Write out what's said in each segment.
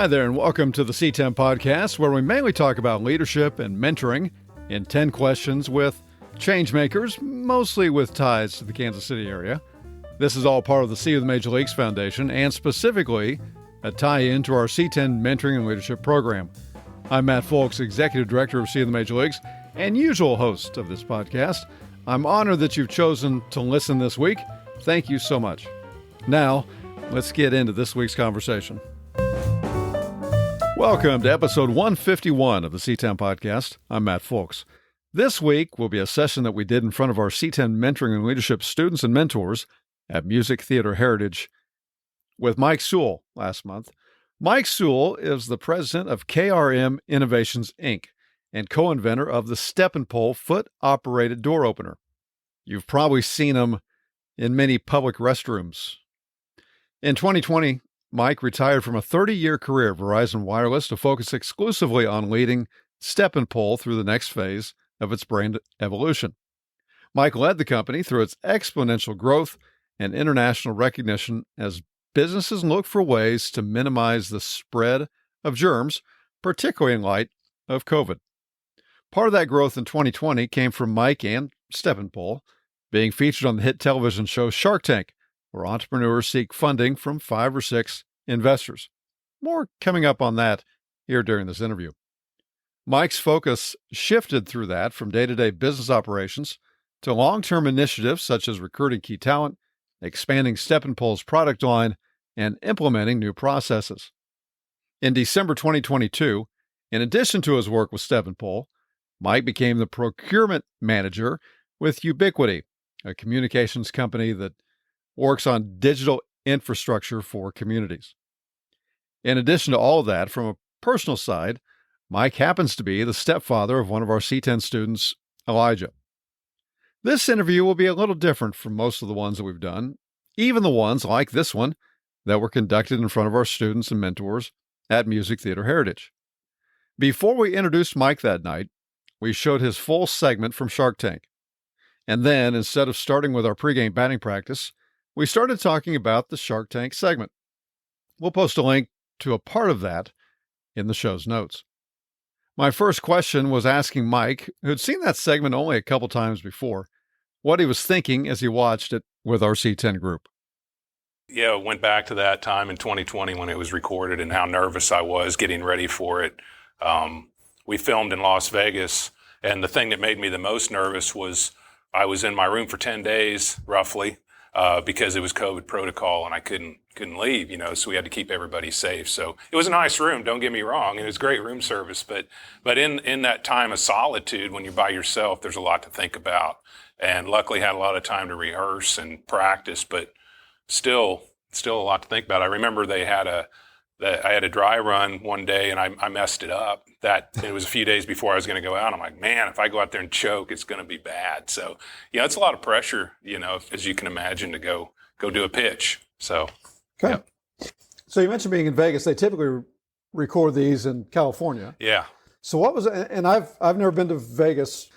Hi there, and welcome to the C10 podcast, where we mainly talk about leadership and mentoring in 10 questions with changemakers, mostly with ties to the Kansas City area. This is all part of the C of the Major Leagues Foundation, and specifically a tie-in to our C10 Mentoring and Leadership Program. I'm Matt Folks, Executive Director of C of the Major Leagues, and usual host of this podcast. I'm honored that you've chosen to listen this week. Thank you so much. Now, let's get into this week's conversation. Welcome to episode 151 of the C10 podcast. I'm Matt Folks. This week will be a session that we did in front of our C10 Mentoring and Leadership students and mentors at Music Theater Heritage with Mike Sewell last month. Mike Sewell is the president of KRM Innovations, Inc. and co-inventor of the StepNpull foot-operated door opener. You've probably seen him in many public restrooms. In 2020, Mike retired from a 30-year career at Verizon Wireless to focus exclusively on leading StepNpull through the next phase of its brand evolution. Mike led the company through its exponential growth and international recognition as businesses look for ways to minimize the spread of germs, particularly in light of COVID. Part of that growth in 2020 came from Mike and StepNpull being featured on the hit television show Shark Tank, where entrepreneurs seek funding from 5 or 6 investors. More coming up on that here during this interview. Mike's focus shifted through that from day-to-day business operations to long-term initiatives such as recruiting key talent, expanding StepNpull's product line, and implementing new processes. In December 2022, in addition to his work with StepNpull, Mike became the Procurement Manager with Ubiquity, a communications company that works on digital infrastructure for communities. In addition to all of that, from a personal side, Mike happens to be the stepfather of one of our C10 students, Elijah. This interview will be a little different from most of the ones that we've done, even the ones like this one that were conducted in front of our students and mentors at Music Theater Heritage. Before we introduced Mike that night, we showed his full segment from Shark Tank. And then, instead of starting with our pregame batting practice, we started talking about the Shark Tank segment. We'll post a link to a part of that in the show's notes. My first question was asking Mike, who'd seen that segment only a couple times before, what he was thinking as he watched it with our C10 group. Yeah, went back to that time in 2020 when it was recorded and how nervous I was getting ready for it. We filmed in Las Vegas, and the thing that made me the most nervous was I was in my room for 10 days, roughly, because it was COVID protocol and I couldn't leave, so we had to keep everybody safe. So it was a nice room, don't get me wrong. It was great room service, but in that time of solitude, when you're by yourself, there's a lot to think about. And luckily had a lot of time to rehearse and practice, but still a lot to think about. I remember I had a dry run one day and I messed it up. It was a few days before I was going to go out. I'm like, man, if I go out there and choke, it's going to be bad. So, it's a lot of pressure, as you can imagine, to go do a pitch. So, okay. Yep. So you mentioned being in Vegas. They typically record these in California. Yeah. So what was it? And I've never been to Vegas.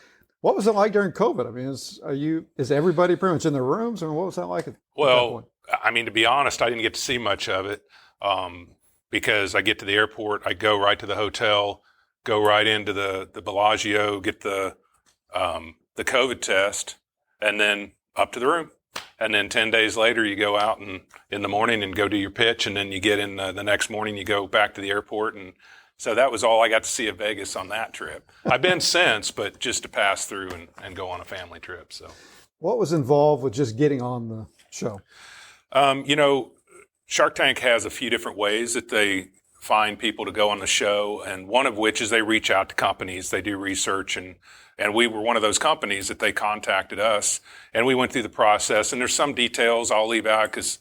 What was it like during COVID? I mean, is everybody pretty much in their rooms? I mean, what was that like at that point? I mean, to be honest, I didn't get to see much of it because I get to the airport, I go right to the hotel, go right into the Bellagio, get the COVID test, and then up to the room. And then 10 days later, you go out in the morning and go do your pitch, and then you get in the next morning, you go back to the airport. And so that was all I got to see of Vegas on that trip. I've been since, but just to pass through and go on a family trip. So, what was involved with just getting on the show? Shark Tank has a few different ways that they find people to go on the show, and one of which is they reach out to companies, they do research, and we were one of those companies that they contacted us, and we went through the process. And there's some details I'll leave out because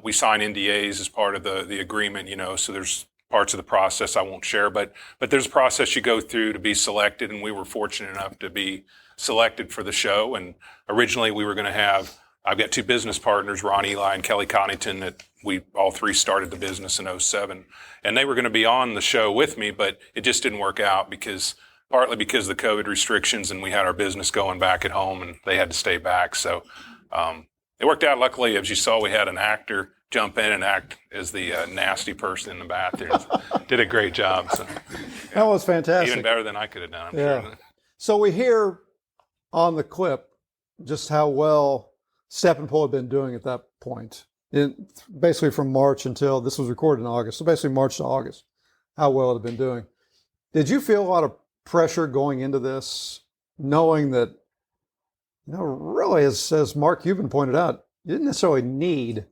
we sign NDAs as part of the agreement, so there's parts of the process I won't share, but there's a process you go through to be selected, and we were fortunate enough to be selected for the show. And originally we were going to I've got 2 business partners, Ron Eli and Kelly Connington, that we all 3 started the business in 2007. And they were going to be on the show with me, but it just didn't work out partly because of the COVID restrictions, and we had our business going back at home and they had to stay back. So it worked out. Luckily, as you saw, we had an actor jump in and act as the nasty person in the bathroom. Did a great job. So, That was fantastic. even better than I could have done, I'm sure. So we hear on the clip just how well StepNpull had been doing at that point. Basically from March until, this was recorded in August, so basically March to August, how well it had been doing. Did you feel a lot of pressure going into this, knowing that, really, as Mark Cuban pointed out, you didn't necessarily need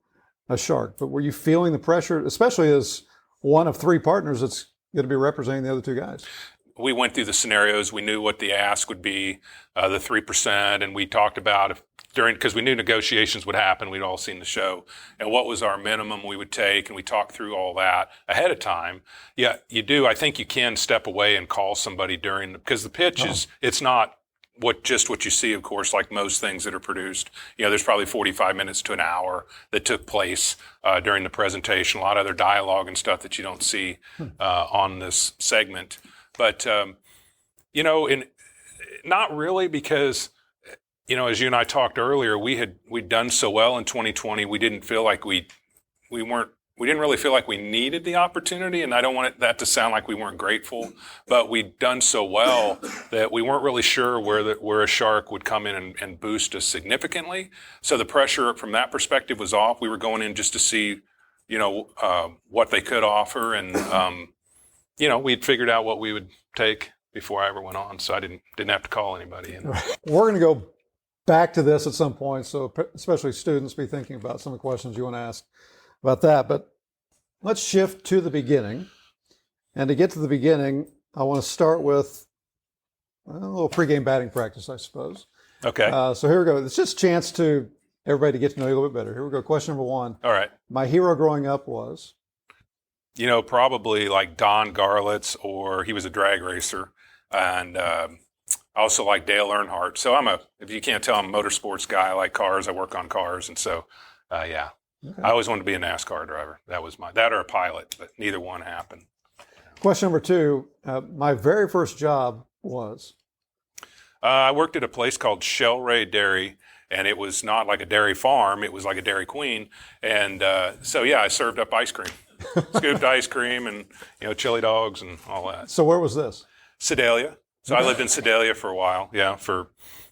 a shark, but were you feeling the pressure, especially as one of three partners that's going to be representing the other two guys? We went through the scenarios. We knew what the ask would be, the 3%, and we talked about because we knew negotiations would happen. We'd all seen the show, and what was our minimum we would take, and we talked through all that ahead of time. Yeah, you do. I think you can step away and call somebody because the pitch it's not what you see, of course, like most things that are produced. There's probably 45 minutes to an hour that took place during the presentation, a lot of other dialogue and stuff that you don't see on this segment. But, not really, because, as you and I talked earlier, we'd done so well in 2020. We didn't feel like we didn't really feel like we needed the opportunity, and I don't want that to sound like we weren't grateful, but we'd done so well that we weren't really sure where a shark would come in and boost us significantly. So the pressure from that perspective was off. We were going in just to see, what they could offer, and we'd figured out what we would take before I ever went on, so I didn't have to call anybody. We're going to go back to this at some point, so especially students be thinking about some of the questions you want to ask about that. But let's shift to the beginning. And to get to the beginning, I want to start with a little pregame batting practice, I suppose. Okay. So here we go. It's just a chance to everybody to get to know you a little bit better. Here we go. Question number one. All right. My hero growing up was? Probably like Don Garlitz, or he was a drag racer. And I also like Dale Earnhardt. So if you can't tell, I'm a motorsports guy. I like cars. I work on cars. And so, yeah. Okay. I always wanted to be a NASCAR driver. That was that or a pilot, but neither one happened. Question number two, my very first job was? I worked at a place called Shell Ray Dairy, and it was not like a dairy farm. It was like a Dairy Queen. And so, yeah, I served up ice cream, scooped ice cream and, chili dogs and all that. So where was this? Sedalia. So I lived in Sedalia for a while,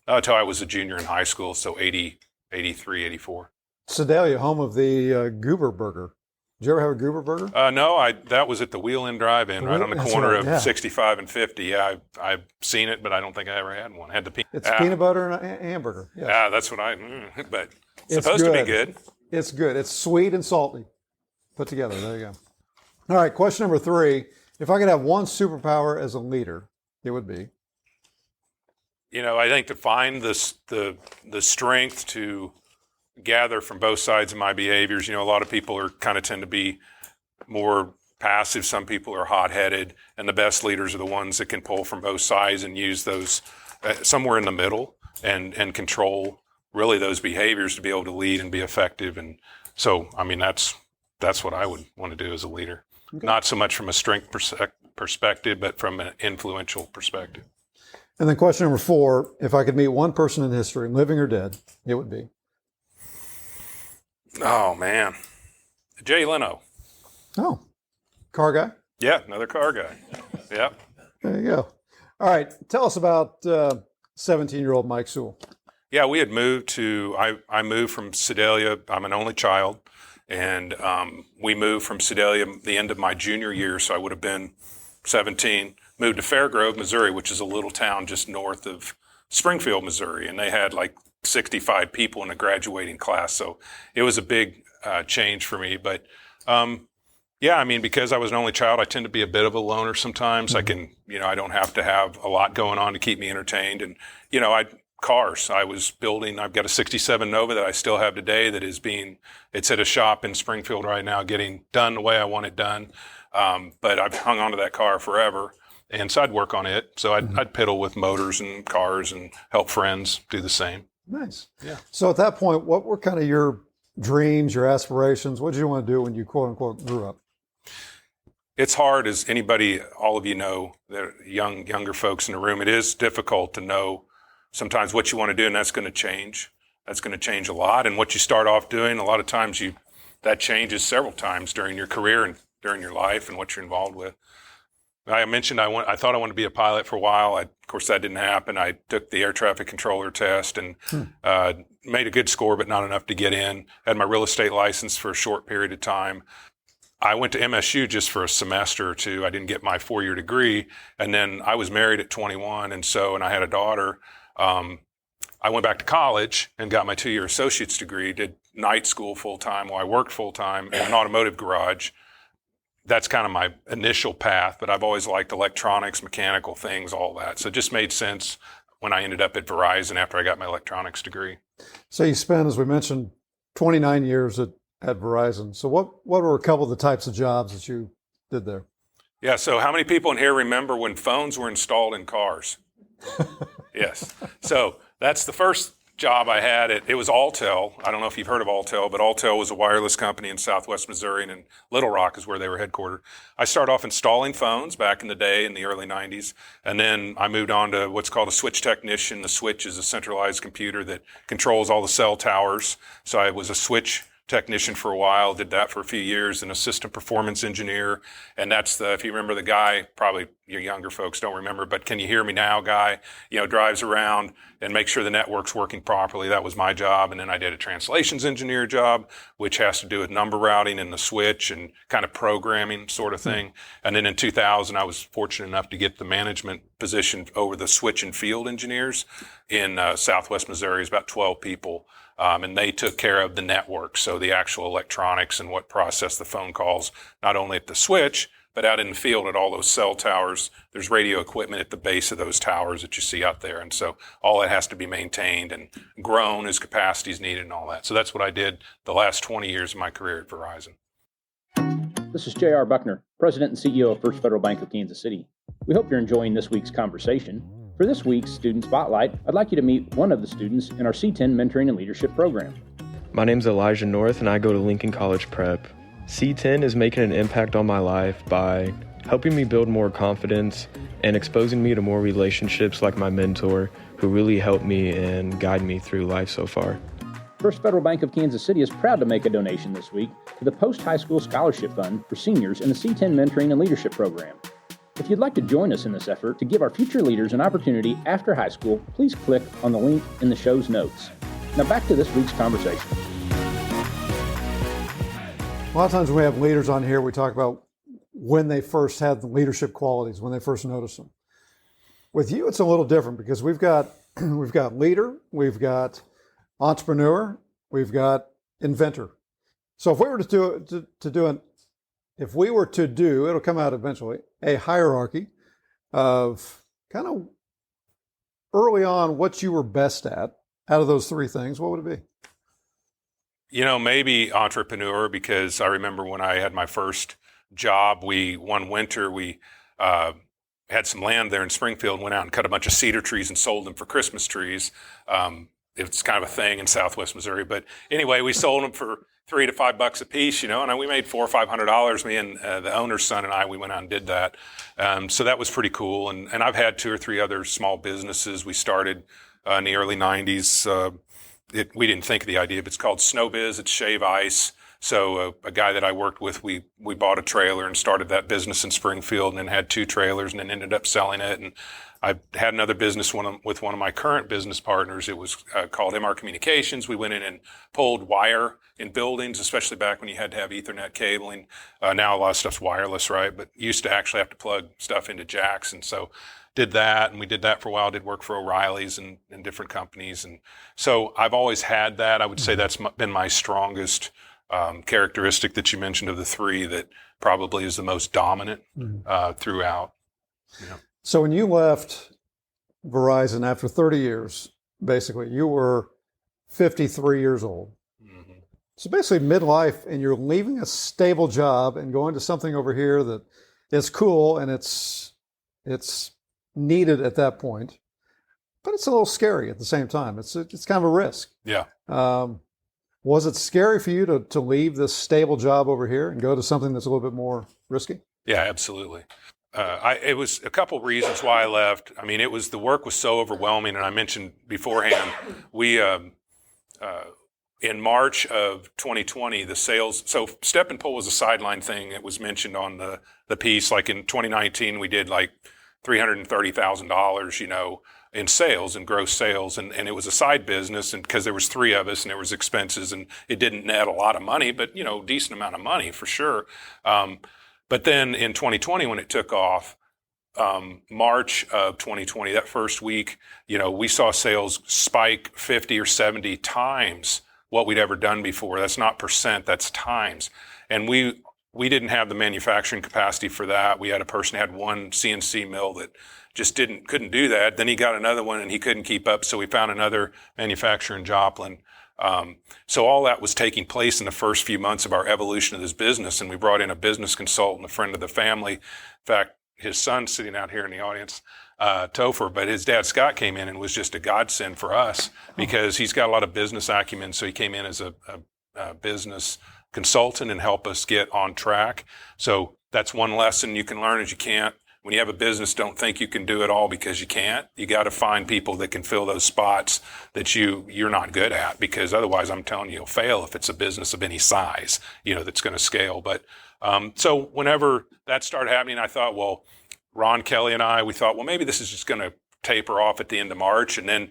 until I was a junior in high school, so 80, 83, 84. Sedalia, home of the Goober Burger. Did you ever have a Goober Burger? No, that was at the Wheel-In Drive-In, right on the corner of 65 and 50. Yeah, I've seen it, but I don't think I ever had one. It's peanut butter and a hamburger. Yes. Yeah, that's what but it's supposed to be good. It's good. It's sweet and salty put together. There you go. All right, question number three. If I could have one superpower as a leader, it would be? I think to find the strength to gather from both sides of my behaviors. A lot of people tend to be more passive. Some people are hot-headed, and the best leaders are the ones that can pull from both sides and use those somewhere in the middle and control really those behaviors to be able to lead and be effective. And so, that's what I would want to do as a leader. Okay. Not so much from a strength perspective, but from an influential perspective. And then question number four, if I could meet one person in history, living or dead, it would be? Oh, man. Jay Leno. Oh, car guy? Yeah, another car guy. Yeah. There you go. All right. Tell us about 17-year-old Mike Sewell. Yeah, we had moved I moved from Sedalia. I'm an only child. And we moved from Sedalia the end of my junior year, so I would have been 17. Moved to Fairgrove, Missouri, which is a little town just north of Springfield, Missouri. And they had like 65 people in a graduating class. So it was a big change for me. But because I was an only child, I tend to be a bit of a loner sometimes. Mm-hmm. I don't have to have a lot going on to keep me entertained. And, cars. I was building, I've got a 67 Nova that I still have today that it's at a shop in Springfield right now getting done the way I want it done. But I've hung on to that car forever. And so I'd work on it. So I'd piddle with motors and cars and help friends do the same. Nice. Yeah. So at that point, what were kind of your dreams, your aspirations? What did you want to do when you quote unquote grew up? It's hard, as anybody, all of you know, the younger folks in the room, it is difficult to know sometimes what you want to do, and that's going to change. That's going to change a lot. And what you start off doing, a lot of times you that changes several times during your career and during your life and what you're involved with. I mentioned I thought I wanted to be a pilot for a while. Of course, that didn't happen. I took the air traffic controller test and made a good score, but not enough to get in. Had my real estate license for a short period of time. I went to MSU just for a semester or two. I didn't get my 4-year degree. And then I was married at 21, and I had a daughter. I went back to college and got my 2-year associate's degree, did night school full-time while I worked full-time in an automotive garage. That's kind of my initial path, but I've always liked electronics, mechanical things, all that. So it just made sense when I ended up at Verizon after I got my electronics degree. So you spent, as we mentioned, 29 years at Verizon. So what were a couple of the types of jobs that you did there? Yeah, so how many people in here remember when phones were installed in cars? Yes. So that's the first job I had. It was Alltel. I don't know if you've heard of Alltel, but Alltel was a wireless company in Southwest Missouri, and in Little Rock is where they were headquartered. I started off installing phones back in the day in the early 90s, and then I moved on to what's called a switch technician. The switch is a centralized computer that controls all the cell towers. So I was a switch technician for a while, did that for a few years, an assistant performance engineer. And that's if you remember the guy, probably your younger folks don't remember, but can you hear me now guy, drives around and makes sure the network's working properly. That was my job. And then I did a translations engineer job, which has to do with number routing in the switch and kind of programming sort of thing. And then in 2000, I was fortunate enough to get the management position over the switch and field engineers in Southwest Missouri. It's about 12 people. And they took care of the network, so the actual electronics and what processed the phone calls, not only at the switch, but out in the field at all those cell towers. There's radio equipment at the base of those towers that you see out there. And so all that has to be maintained and grown as capacity is needed and all that. So that's what I did the last 20 years of my career at Verizon. This is J.R. Buckner, President and CEO of First Federal Bank of Kansas City. We hope you're enjoying this week's conversation. For this week's Student Spotlight, I'd like you to meet one of the students in our C10 Mentoring and Leadership Program. My name's Elijah North, and I go to Lincoln College Prep. C10 is making an impact on my life by helping me build more confidence and exposing me to more relationships like my mentor, who really helped me and guide me through life so far. First Federal Bank of Kansas City is proud to make a donation this week to the Post-High School Scholarship Fund for seniors in the C10 Mentoring and Leadership Program. If you'd like to join us in this effort to give our future leaders an opportunity after high school, please click on the link in the show's notes. Now back to this week's conversation. A lot of times when we have leaders on here, we talk about when they first had the leadership qualities, when they first noticed them. With you, it's a little different because we've got leader, we've got entrepreneur, we've got inventor. So if we were to do, it'll come out eventually, a hierarchy of kind of early on what you were best at out of those three things, what would it be? Maybe entrepreneur, because I remember when I had my first job, one winter, we had some land there in Springfield, went out and cut a bunch of cedar trees and sold them for Christmas trees. It's kind of a thing in Southwest Missouri. But anyway, we sold them for $3 to $5 a piece, and we made $400 or $500. Me and the owner's son and I, we went out and did that. So that was pretty cool. And I've had 2 or 3 other small businesses. We started in the early 90s. We didn't think of the idea, but it's called Snowbiz. It's shave ice. So a guy that I worked with, we bought a trailer and started that business in Springfield, and then had 2 trailers and then ended up selling it. And I had another business with one of my current business partners. It was called MR Communications. We went in and pulled wire in buildings, especially back when you had to have Ethernet cabling. Now a lot of stuff's wireless, right? But used to actually have to plug stuff into jacks. And so did that, and we did that for a while. Did work for O'Reilly's and different companies. And so I've always had that. I would say that's been my strongest characteristic that you mentioned of the 3 that probably is the most dominant throughout. So when you left Verizon after 30 years, basically, you were 53 years old. Mm-hmm. So basically midlife, and you're leaving a stable job and going to something over here that is cool and it's needed at that point, but it's a little scary at the same time. It's kind of a risk. Yeah. Was it scary for you to leave this stable job over here and go to something that's a little bit more risky? Yeah, absolutely. It was a couple reasons why I left. I mean, the work was so overwhelming, and I mentioned beforehand, in March of 2020, the sales, so StepNpull was a sideline thing. It was mentioned on the piece. Like in 2019, we did like $330,000, in sales and gross sales. And it was a side business, and because there was three of us and there was expenses, and it didn't net a lot of money, but, decent amount of money for sure. But then in 2020, when it took off, March of 2020, that first week, we saw sales spike 50 or 70 times what we'd ever done before. That's not percent, that's times. And we didn't have the manufacturing capacity for that. We had a person who had one CNC mill that just couldn't do that. Then he got another one and he couldn't keep up. So we found another manufacturer in Joplin. So all that was taking place in the first few months of our evolution of this business. And we brought in a business consultant, a friend of the family. In fact, his son's sitting out here in the audience, Topher, but his dad, Scott, came in and was just a godsend for us because he's got a lot of business acumen. So he came in as a business consultant and help us get on track. So that's one lesson you can learn is you can't, when you have a business, don't think you can do it all because you can't. You got to find people that can fill those spots that you're not good at, because otherwise I'm telling you, you'll fail if it's a business of any size, that's going to scale. But so whenever that started happening, I thought, well, Ron Kelly and we thought, well, maybe this is just going to taper off at the end of March. And then,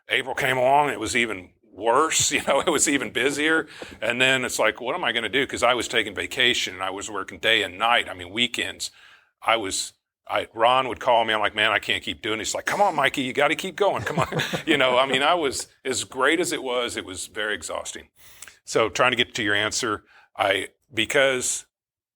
April came along and it was even worse, it was even busier. And then it's like, what am I going to do? Because I was taking vacation and I was working day and night. Weekends. Ron would call me. I'm like, man, I can't keep doing this. He's like, come on, Mikey, you got to keep going. Come on. I was, as great as it was very exhausting. So trying to get to your answer, because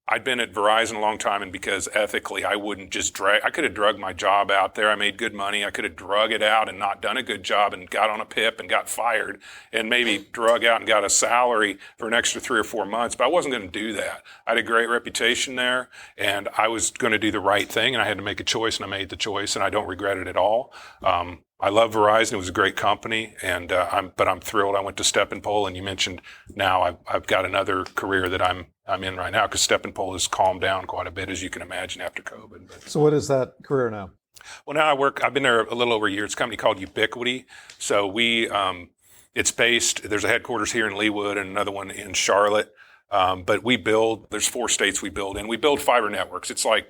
I'd been at Verizon a long time, and because ethically I wouldn't just I could have drugged my job out there. I made good money. I could have drug it out and not done a good job and got on a PIP and got fired and maybe drug out and got a salary for an extra 3 or 4 months, but I wasn't going to do that. I had a great reputation there and I was going to do the right thing, and I had to make a choice, and I made the choice, and I don't regret it at all. I love Verizon. It was a great company, and I'm thrilled. I went to StepNpull, and you mentioned now I've got another career that I'm in right now, because StepNpull has calmed down quite a bit, as you can imagine, after COVID. But, so what is that career now? Well, now I've been there a little over a year. It's a company called Ubiquity. So it's based, there's a headquarters here in Leawood and another one in Charlotte. But there's 4 states we build in. We build fiber networks. It's like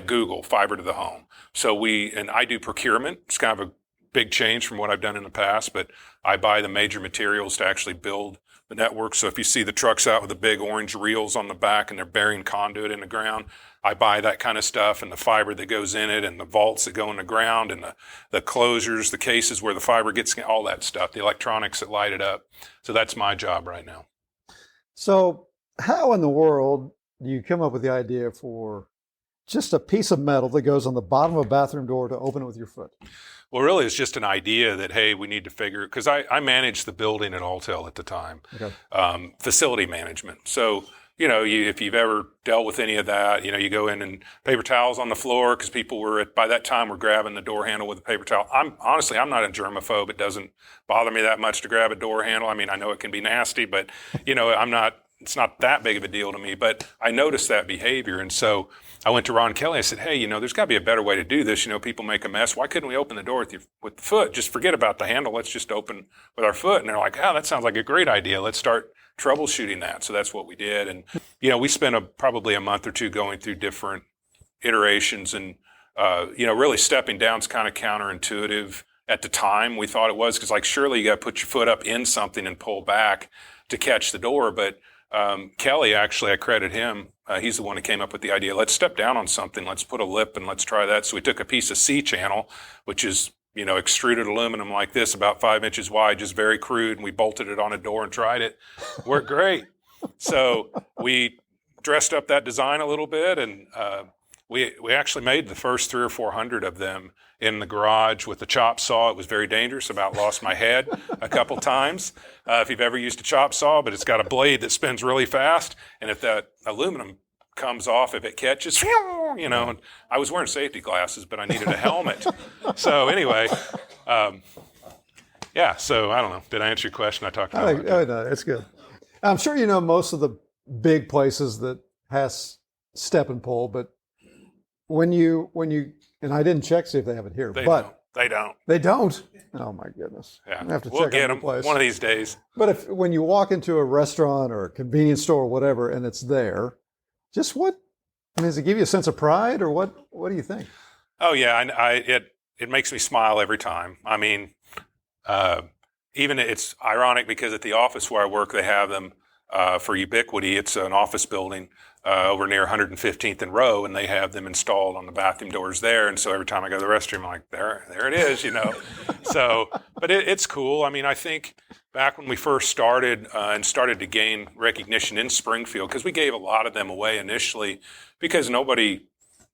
Google, fiber to the home. So I do procurement. It's kind of a big change from what I've done in the past, but I buy the major materials to actually build the network. So if you see the trucks out with the big orange reels on the back and they're burying conduit in the ground, I buy that kind of stuff, and the fiber that goes in it, and the vaults that go in the ground, and the closures, the cases where the fiber gets, all that stuff, the electronics that light it up. So that's my job right now. So how in the world do you come up with the idea for just a piece of metal that goes on the bottom of a bathroom door to open it with your foot? Well, really, it's just an idea that, hey, we need to figure, because I managed the building at Alltel at the time, okay. Facility management. So, if you've ever dealt with any of that, you go in and paper towels on the floor, because people by that time were grabbing the door handle with a paper towel. I'm not a germaphobe. It doesn't bother me that much to grab a door handle. I know it can be nasty, but, it's not that big of a deal to me, but I noticed that behavior. And so I went to Ron Kelly. I said, hey, there's got to be a better way to do this. People make a mess. Why couldn't we open the door with the foot? Just forget about the handle. Let's just open with our foot. And they're like, that sounds like a great idea. Let's start troubleshooting that. So that's what we did. And, we spent probably a month or two going through different iterations, and, really stepping down is kind of counterintuitive at the time. We thought it was, because surely you got to put your foot up in something and pull back to catch the door. But Kelly, actually, I credit him. He's the one who came up with the idea. Let's step down on something. Let's put a lip and let's try that. So we took a piece of C-channel, which is, extruded aluminum like this, about 5 inches wide, just very crude. And we bolted it on a door and tried it. Worked great. So we dressed up that design a little bit, and we actually made the first 300 or 400 of them in the garage with the chop saw. It was very dangerous. About lost my head a couple times. If you've ever used a chop saw, but it's got a blade that spins really fast, and if that aluminum comes off, if it catches, and I was wearing safety glasses, but I needed a helmet. So anyway, so I don't know. Did I answer your question? I talked about it. No, it's good. I'm sure most of the big places that has StepNpull, but when you and I didn't check to see if they have it here, They They don't. They don't? Oh, my goodness. Yeah. I have to We'll check get on the them place. one of these days. But when you walk into a restaurant or a convenience store or whatever, and it's there, just does it give you a sense of pride, or what do you think? Oh, yeah. It makes me smile every time. I mean, even it's ironic because at the office where I work, they have them for Ubiquity. It's an office building over near 115th and Row, and they have them installed on the bathroom doors there. And so every time I go to the restroom, I'm like, there it is, So, but it's cool. I mean, I think back when we first started and started to gain recognition in Springfield, because we gave a lot of them away initially because nobody,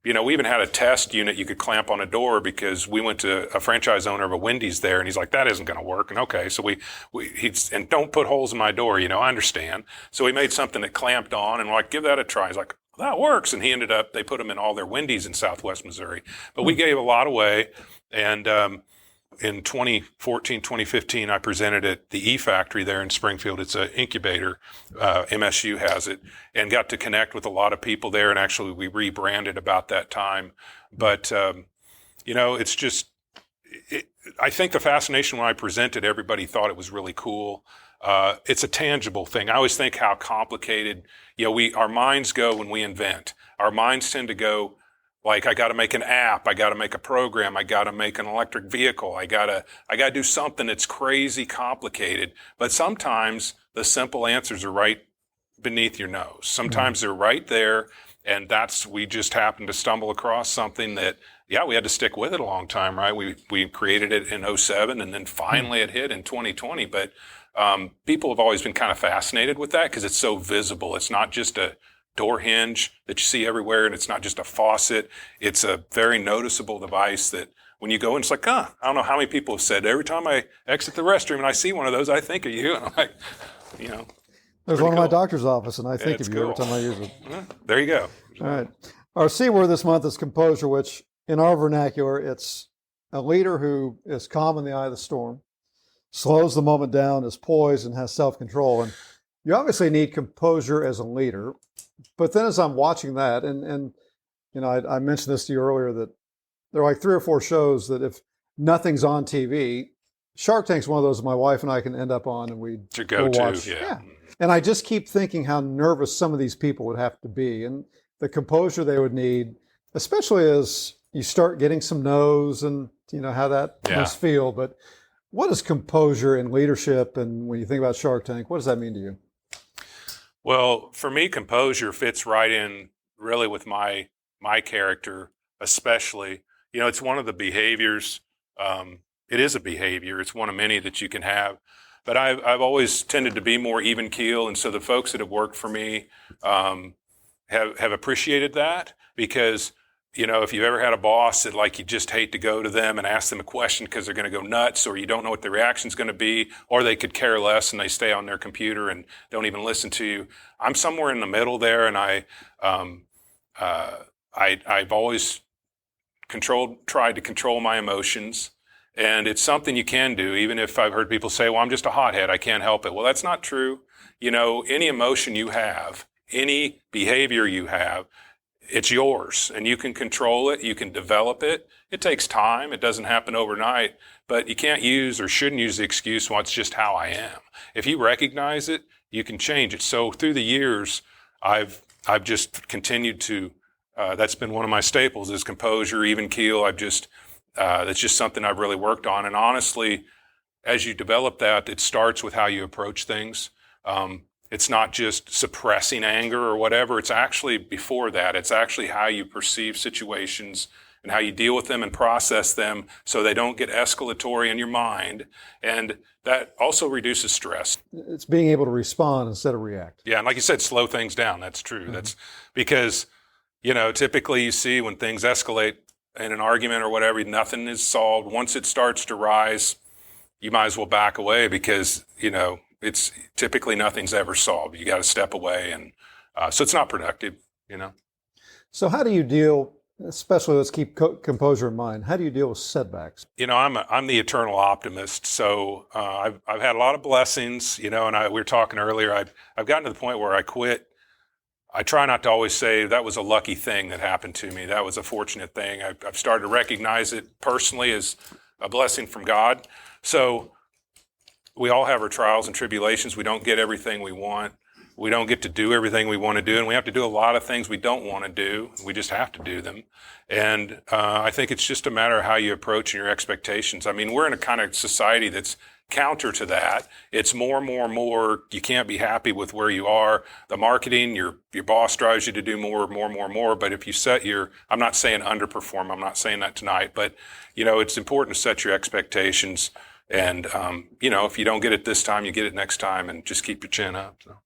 we even had a test unit you could clamp on a door because we went to a franchise owner of a Wendy's there, and he's like, that isn't going to work. And okay, so and don't put holes in my door, I understand. So we made something that clamped on, and we're like, give that a try. He's like, that works. And they put them in all their Wendy's in Southwest Missouri. But we gave a lot away, and in 2014, 2015, I presented at the E-Factory there in Springfield. It's an incubator. MSU has it, and got to connect with a lot of people there. And actually, we rebranded about that time. But, it's just, I think the fascination when I presented, everybody thought it was really cool. It's a tangible thing. I always think how complicated, our minds go when we invent. Our minds tend to go, like, I got to make an app, I got to make a program, I got to make an electric vehicle, I got to do something that's crazy complicated. But sometimes the simple answers are right beneath your nose. Sometimes they're right there, and we just happened to stumble across something that, we had to stick with it a long time, right? We created it in 2007, and then finally it hit in 2020. But people have always been kind of fascinated with that because it's so visible. It's not just a door hinge that you see everywhere, and it's not just a faucet. It's a very noticeable device that when you go in, it's like, I don't know how many people have said, every time I exit the restroom and I see one of those, I think of you. And I'm like, There's one in my doctor's office, and I think of you cool. every time I use it. There you go. All right. Our C word this month is composure, which in our vernacular, it's a leader who is calm in the eye of the storm, slows the moment down, is poised, and has self-control. And you obviously need composure as a leader. But then as I'm watching that, and I mentioned this to you earlier, that there are like 3 or 4 shows that if nothing's on TV, Shark Tank's one of those my wife and I can end up on, and we'll watch. Yeah. And I just keep thinking how nervous some of these people would have to be, and the composure they would need, especially as you start getting some no's, and how that must feel. But what is composure in leadership, and when you think about Shark Tank, what does that mean to you? Well, for me, composure fits right in really with my character, especially. It's one of the behaviors. It is a behavior. It's one of many that you can have. But I've always tended to be more even keel, and so the folks that have worked for me have appreciated that, because if you've ever had a boss that you just hate to go to them and ask them a question because they're going to go nuts, or you don't know what the reaction's going to be, or they could care less and they stay on their computer and don't even listen to you. I'm somewhere in the middle there, and I've always tried to control my emotions. And it's something you can do, even if I've heard people say, well, I'm just a hothead, I can't help it. Well, that's not true. Any emotion you have, any behavior you have, it's yours, and you can control it. You can develop it. It takes time. It doesn't happen overnight, but you can't use or shouldn't use the excuse, well, it's just how I am. If you recognize it, you can change it. So through the years, I've just continued to, that's been one of my staples, is composure, even keel. That's just something I've really worked on. And honestly, as you develop that, it starts with how you approach things. It's not just suppressing anger or whatever. It's actually before that. It's actually how you perceive situations and how you deal with them and process them so they don't get escalatory in your mind. And that also reduces stress. It's being able to respond instead of react. Yeah, and like you said, slow things down. That's true. Mm-hmm. That's because, typically you see when things escalate in an argument or whatever, nothing is solved. Once it starts to rise, you might as well back away because, it's typically nothing's ever solved. You got to step away, and so it's not productive, So how do you deal, especially let's keep composure in mind, how do you deal with setbacks? I'm the eternal optimist. So I've had a lot of blessings, and we were talking earlier, I've gotten to the point where I quit. I try not to always say that was a lucky thing that happened to me. That was a fortunate thing. I've started to recognize it personally as a blessing from God. So we all have our trials and tribulations. We don't get everything we want. We don't get to do everything we want to do, and we have to do a lot of things we don't want to do. We just have to do them. And I think it's just a matter of how you approach and your expectations. I mean, we're in a kind of society that's counter to that. It's more. You can't be happy with where you are. The marketing, your boss drives you to do more. But if you set I'm not saying underperform. I'm not saying that tonight. But, it's important to set your expectations. And, if you don't get it this time, you get it next time, and just keep your chin up. So.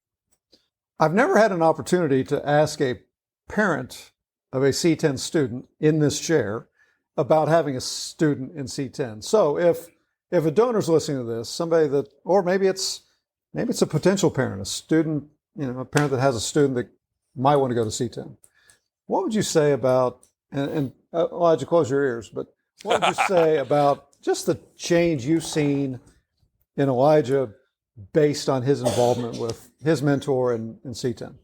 I've never had an opportunity to ask a parent of a C10 student in this chair about having a student in C10. So if a donor's listening to this, somebody that, or maybe it's a potential parent, a student, a parent that has a student that might want to go to C10, what would you say about, and Elijah, close your ears, but what would you say about just the change you've seen in Elijah based on his involvement with his mentor in C10?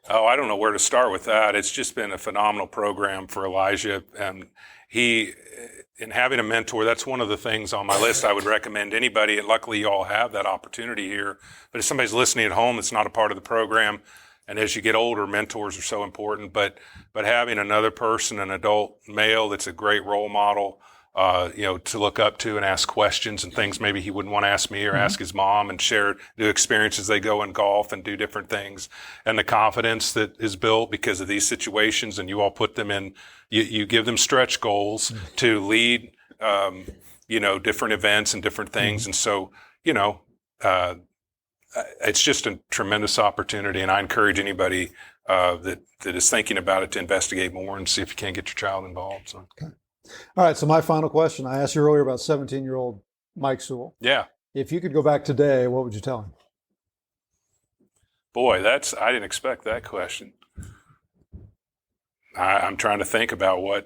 Oh, I don't know where to start with that. It's just been a phenomenal program for Elijah. And in having a mentor, that's one of the things on my list I would recommend anybody. And luckily, you all have that opportunity here. But if somebody's listening at home that's not a part of the program, and as you get older, mentors are so important. But having another person, an adult male that's a great role model, to look up to and ask questions and things maybe he wouldn't want to ask me or ask his mom, and share the experiences they go in golf and do different things, and the confidence that is built because of these situations. And you all put them in, you give them stretch goals to lead, different events and different things. And so, it's just a tremendous opportunity. And I encourage anybody that is thinking about it to investigate more and see if you can't get your child involved. So. Okay. All right, so my final question. I asked you earlier about 17-year-old Mike Sewell. Yeah. If you could go back today, what would you tell him? Boy, I didn't expect that question. I'm trying to think about what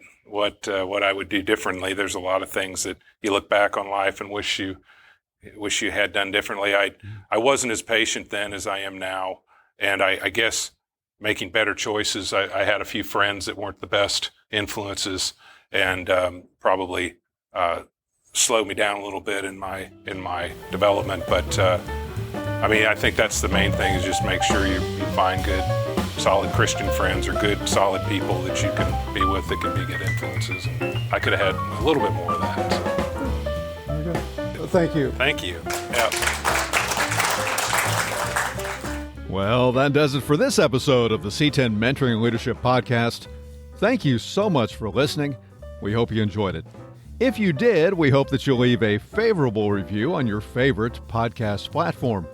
I would do differently. There's a lot of things that you look back on life and wish you had done differently. I wasn't as patient then as I am now, and I guess making better choices. I had a few friends that weren't the best influences, and probably slowed me down a little bit in my development. But I think that's the main thing, is just make sure you find good, solid Christian friends, or good, solid people that you can be with that can be good influences. And I could have had a little bit more of that. So. Very good. Well, thank you. Thank you. Yeah. Well, that does it for this episode of the C10 Mentoring and Leadership Podcast. Thank you so much for listening. We hope you enjoyed it. If you did, we hope that you'll leave a favorable review on your favorite podcast platform.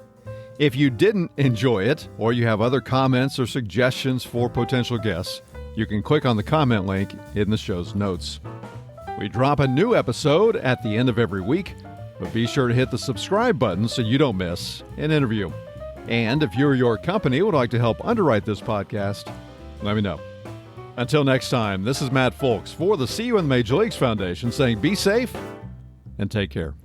If you didn't enjoy it, or you have other comments or suggestions for potential guests, you can click on the comment link in the show's notes. We drop a new episode at the end of every week, but be sure to hit the subscribe button so you don't miss an interview. And if you or your company would like to help underwrite this podcast, let me know. Until next time, this is Matt Folks for the See You in the Major Leagues Foundation saying be safe and take care.